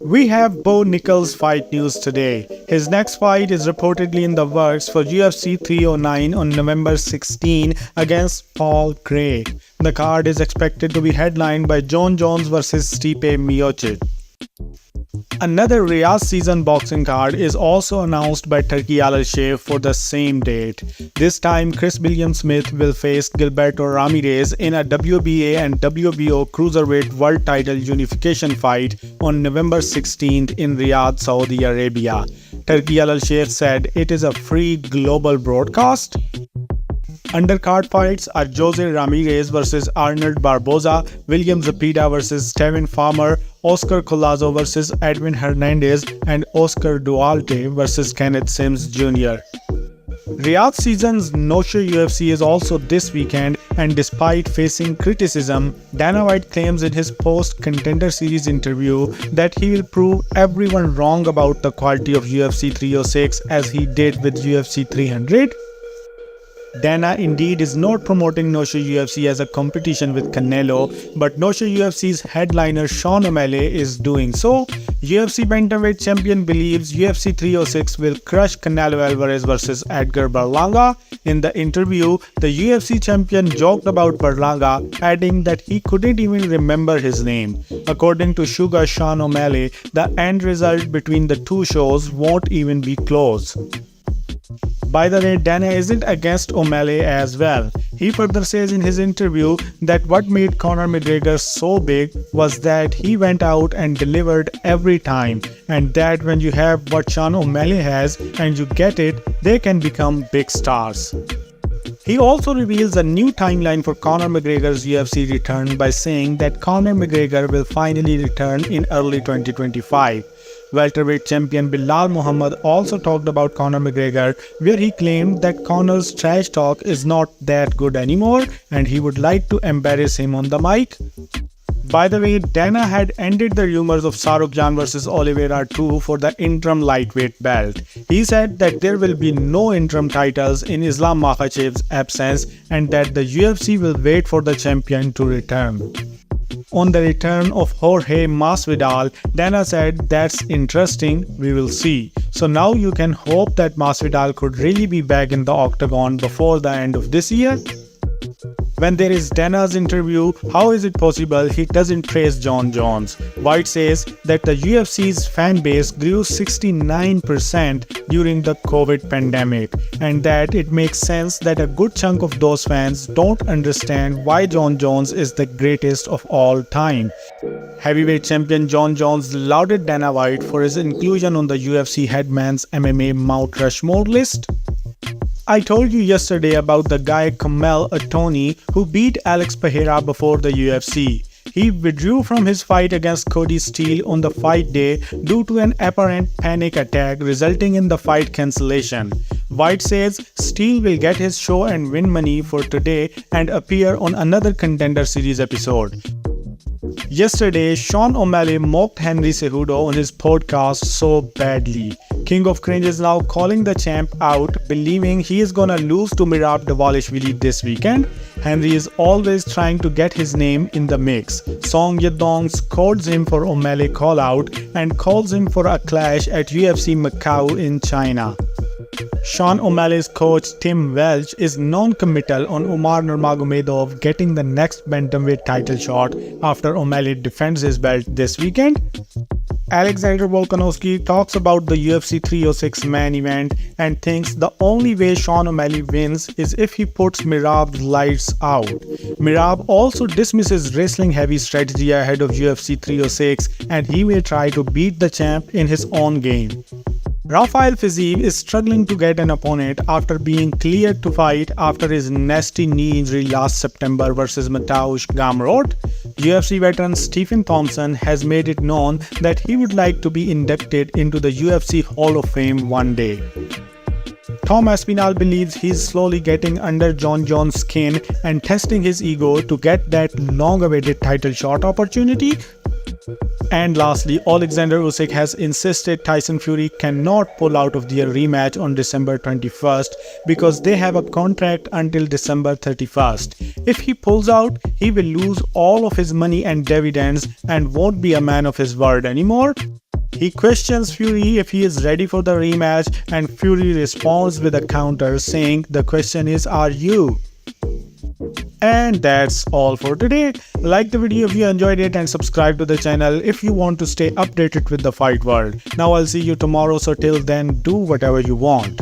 We have Bo Nickal's fight news today. His next fight is reportedly in the works for UFC 309 on November 16 against Paul Gray. The card is expected to be headlined by Jon Jones vs Stipe Miocic. Another Riyadh season boxing card is also announced by Turki Al-Sheikh for the same date. This time, Chris William-Smith will face Gilberto Ramirez in a WBA and WBO cruiserweight world title unification fight on November 16th in Riyadh, Saudi Arabia. Turki Al-Sheikh said it is a free global broadcast. Undercard fights are Jose Ramirez vs Arnold Barboza, William Zepeda vs Steven Farmer, Oscar Collazo vs Edwin Hernandez, and Oscar Duarte vs Kenneth Sims Jr. Riyadh season's Noche UFC is also this weekend, and despite facing criticism, Dana White claims in his post-Contender series interview that he will prove everyone wrong about the quality of UFC 306 as he did with UFC 300. Dana indeed is not promoting Noche UFC as a competition with Canelo, but Noche UFC's headliner Sean O'Malley is doing so. UFC Bantamweight champion believes UFC 306 will crush Canelo Alvarez vs Edgar Berlanga. In the interview, the UFC champion joked about Berlanga, adding that he couldn't even remember his name. According to Sugar Sean O'Malley, the end result between the two shows won't even be close. By the way, Dana isn't against O'Malley as well. He further says in his interview that what made Conor McGregor so big was that he went out and delivered every time, and that when you have what Sean O'Malley has and you get it, they can become big stars. He also reveals a new timeline for Conor McGregor's UFC return by saying that Conor McGregor will finally return in early 2025. Welterweight champion Bilal Muhammad also talked about Conor McGregor, where he claimed that Conor's trash talk is not that good anymore and he would like to embarrass him on the mic. By the way, Dana had ended the rumors of Sarukjan vs Oliveira 2 for the interim lightweight belt. He said that there will be no interim titles in Islam Makhachev's absence and that the UFC will wait for the champion to return. On the return of Jorge Masvidal, Dana said, "That's interesting, we will see." So now you can hope that Masvidal could really be back in the octagon before the end of this year. When there is Dana's interview, how is it possible he doesn't praise Jon Jones? White says that the UFC's fan base grew 69% during the COVID pandemic, and that it makes sense that a good chunk of those fans don't understand why Jon Jones is the greatest of all time. Heavyweight champion Jon Jones lauded Dana White for his inclusion on the UFC Headman's MMA Mount Rushmore list. I told you yesterday about the guy Kamel Atoni who beat Alex Pereira before the UFC. He withdrew from his fight against Cody Steele on the fight day due to an apparent panic attack resulting in the fight cancellation. White says Steele will get his show and win money for today and appear on another Contender series episode. Yesterday, Sean O'Malley mocked Henry Cejudo on his podcast so badly. King of Cringe is now calling the champ out, believing he is gonna lose to Merab Dvalishvili this weekend. Henry is always trying to get his name in the mix. Song Yadong scored him for O'Malley call out and calls him for a clash at UFC Macau in China. Sean O'Malley's coach Tim Welch is non-committal on Umar Nurmagomedov getting the next bantamweight title shot after O'Malley defends his belt this weekend. Alexander Volkanovski talks about the UFC 306 main event and thinks the only way Sean O'Malley wins is if he puts Merab's lights out. Merab also dismisses wrestling-heavy strategy ahead of UFC 306 and he may try to beat the champ in his own game. Rafael Fiziev is struggling to get an opponent after being cleared to fight after his nasty knee injury last September versus Mateusz Gamrot. UFC veteran Stephen Thompson has made it known that he would like to be inducted into the UFC Hall of Fame one day. Tom Aspinall believes he's slowly getting under Jon Jones' skin and testing his ego to get that long-awaited title shot opportunity. And lastly, Alexander Usyk has insisted Tyson Fury cannot pull out of their rematch on December 21st because they have a contract until December 31st. If he pulls out, he will lose all of his money and dividends and won't be a man of his word anymore. He questions Fury if he is ready for the rematch, and Fury responds with a counter saying the question is, are you? And that's all for today. Like the video if you enjoyed it and subscribe to the channel if you want to stay updated with the fight world. Now I'll see you tomorrow, so till then do whatever you want.